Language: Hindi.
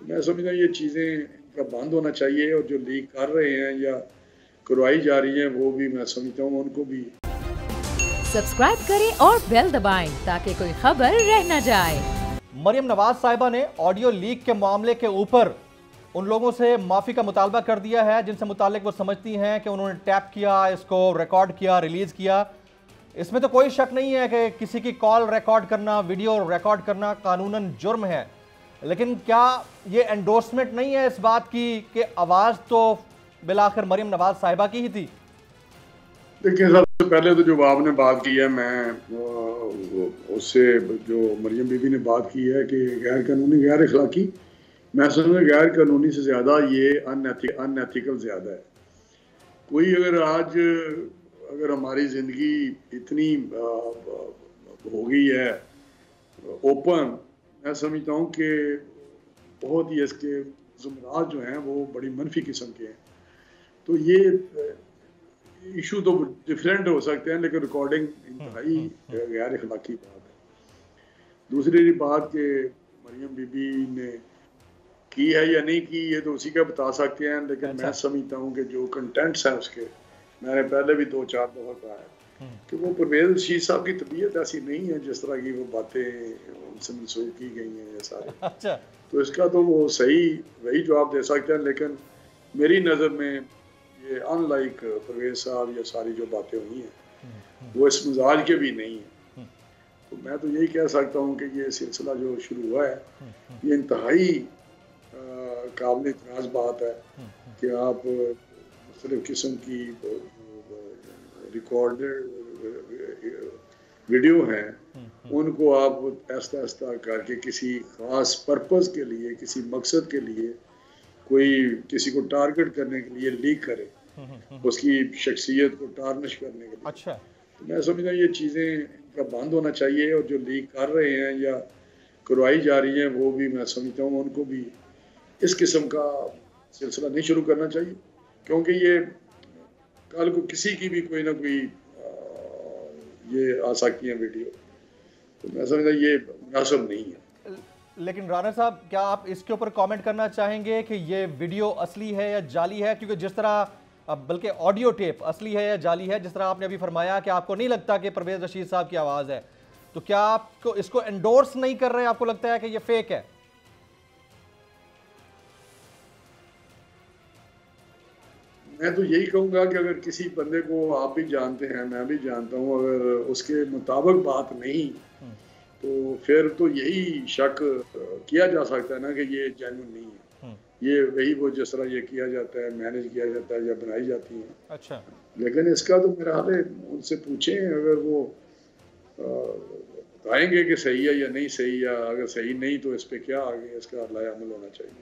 तो मैं समझता हूँ ये चीज़ें इनका बंद होना चाहिए और जो लीक कर रहे हैं या करवाई जा रही हैं वो भी मैं समझता हूँ उनको भी सब्सक्राइब करें और बेल दबाएं ताकि कोई खबर रह न जाए। मरियम नवाज साहिबा ने ऑडियो लीक के मामले के ऊपर उन लोगों से माफ़ी का मुतालबा कर दिया है जिनसे मुतालिक वो समझती हैं कि उन्होंने टैप किया, इसको रिकॉर्ड किया, रिलीज़ किया। इसमें तो कोई शक नहीं है कि किसी की कॉल रिकॉर्ड करना, वीडियो रिकॉर्ड करना कानूनन जुर्म है। लेकिन क्या ये एंडोर्समेंट नहीं है इस बात की कि आवाज़ तो बिलाखिर मरियम नवाज साहिबा की ही थी? देखिए, सबसे पहले तो जो आपने बात की है, मैं उससे जो मरियम बीबी ने बात की है कि गैर कानूनी, गैर अखलाकी, मैं समझता हूँ गैर कानूनी से ज़्यादा ये अनएथिकल ज़्यादा है। कोई अगर हमारी ज़िंदगी इतनी हो गई है ओपन, मैं समझता हूँ कि बहुत ही इसके ज़ुमरात जो हैं वो बड़ी मनफी किस्म के हैं। तो ये इशू तो डिफरेंट हो सकते हैं, लेकिन रिकॉर्डिंग इंतहाई गैर अखलाकी बात है। दूसरी बात कि मरियम बीबी ने की है या नहीं की, ये तो उसी का बता सकते हैं, लेकिन मैं समझता हूँ कि जो कंटेंट्स हैं उसके, मैंने पहले भी 2-4 दफ़ा कहा है कि वो परवेज़ रशीद साहब की तबीयत ऐसी नहीं है जिस तरह की वो बातें उनसे मंसूब की गई हैं ये सारे। अच्छा, तो इसका तो वो सही वही जवाब दे सकते हैं, लेकिन मेरी नज़र में ये अनलाइक परवेज़ साहब या सारी जो बातें हुई हैं वो इस मिजाज के भी नहीं है। तो मैं तो यही कह सकता हूँ कि ये सिलसिला जो शुरू हुआ है ये इंतहाई काबिल इतराज़ बात है कि आप मुख्तलिफ़ किस्म की रिकॉर्डेड वीडियो हैं उनको आप आहिस्ता आहिस्ता करके किसी ख़ास पर्पज़ के लिए, किसी मकसद के लिए, कोई किसी को टारगेट करने के लिए लीक करे, उसकी शख्सियत को टार्निश करने के लिए। अच्छा। तो मैं समझता हूँ ये चीज़ें इनका बंद होना चाहिए और जो लीक कर रहे हैं या करवाई जा रही हैं वो भी मैं समझता हूँ उनको भी इस किस्म का सिलसिला नहीं शुरू करना चाहिए, क्योंकि ये कल को किसी की भी कोई ना कोई ये आ सकती है वीडियो। तो मैं समझता हूँ ये मुनासिब नहीं है। लेकिन राना साहब, क्या आप इसके ऊपर कमेंट करना चाहेंगे कि ये वीडियो असली है या जाली है? क्योंकि जिस तरह बल्कि ऑडियो टेप असली है या जाली है, जिस तरह आपने अभी फरमाया कि आपको नहीं लगता कि परवेज़ रशीद साहब की आवाज़ है, तो क्या आपको इसको एंडोर्स नहीं कर रहे? आपको लगता है कि ये फेक है? मैं तो यही कहूँगा कि अगर किसी बंदे को आप भी जानते हैं, मैं भी जानता हूँ, अगर उसके मुताबिक बात नहीं तो फिर तो यही शक किया जा सकता है ना कि ये जेन्युइन नहीं है। ये वही वो जिस तरह ये किया जाता है, मैनेज किया जाता है या बनाई जाती है। अच्छा। लेकिन इसका तो मेरा हाल है, उनसे पूछें, अगर वो बताएंगे कि सही है या नहीं सही, या अगर सही नहीं तो इस पे क्या आगे इसका अमल होना चाहिए।